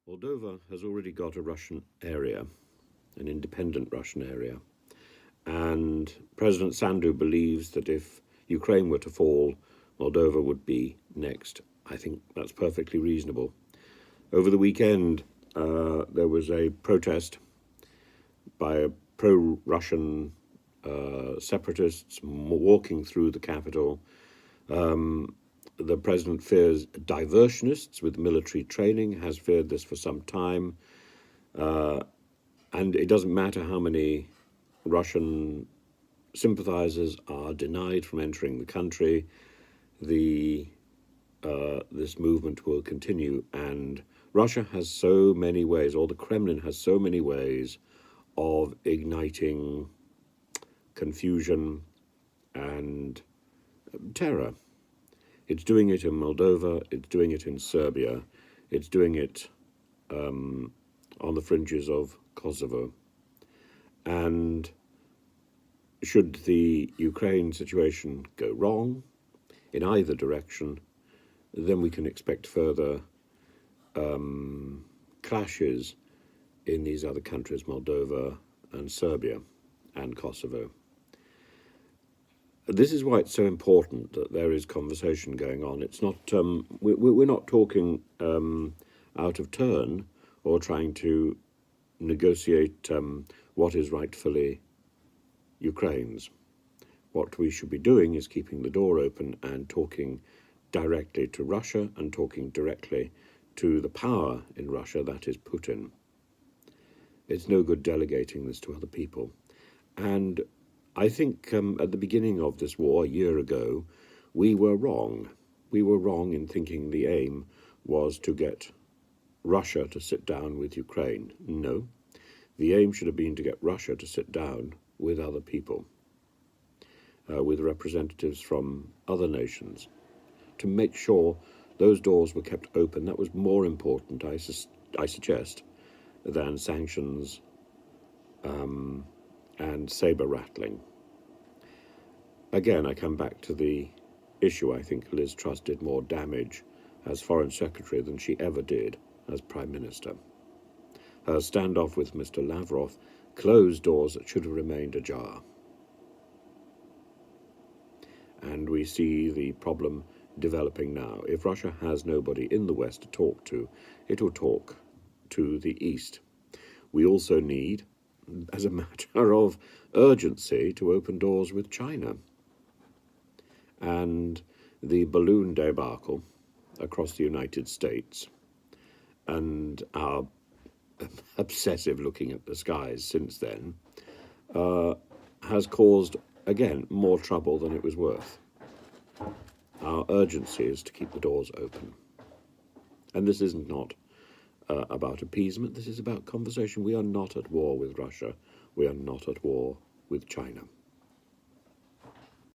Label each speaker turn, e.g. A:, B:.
A: Moldova has already got a Russian area, an independent Russian area, and President Sandu believes that if Ukraine were to fall, Moldova would be next. I think that's perfectly reasonable. Over the weekend, there was a protest by pro-Russian separatists walking through the capital. The president fears diversionists with military training, has feared this for some time. And it doesn't matter how many Russian sympathizers are denied from entering the country, this movement will continue. And Russia has so many ways, or the Kremlin has so many ways of igniting confusion and terror. It's doing it in Moldova, it's doing it in Serbia, it's doing it on the fringes of Kosovo. And should the Ukraine situation go wrong in either direction, then we can expect further clashes in these other countries, Moldova and Serbia and Kosovo. This is why it's so important that there is conversation going on. It's not we're not talking out of turn or trying to negotiate what is rightfully Ukraine's. What we should be doing is keeping the door open and talking directly to Russia and talking directly to the power in Russia, that is Putin. It's no good delegating this to other people. And I think at the beginning of this war, a year ago, we were wrong. We were wrong in thinking the aim was to get Russia to sit down with Ukraine. No, the aim should have been to get Russia to sit down with other people, with representatives from other nations, to make sure those doors were kept open. That was more important, I suggest, than sanctions and saber-rattling. Again, I come back to the issue. I think Liz Truss did more damage as Foreign Secretary than she ever did as Prime Minister. Her standoff with Mr. Lavrov closed doors that should have remained ajar. And we see the problem developing now. If Russia has nobody in the West to talk to, it will talk to the East. We also need, as a matter of urgency, to open doors with China. And the balloon debacle across the United States and our obsessive looking at the skies since then has caused, again, more trouble than it was worth. Our urgency is to keep the doors open. And this is not about appeasement, this is about conversation. We are not at war with Russia. We are not at war with China.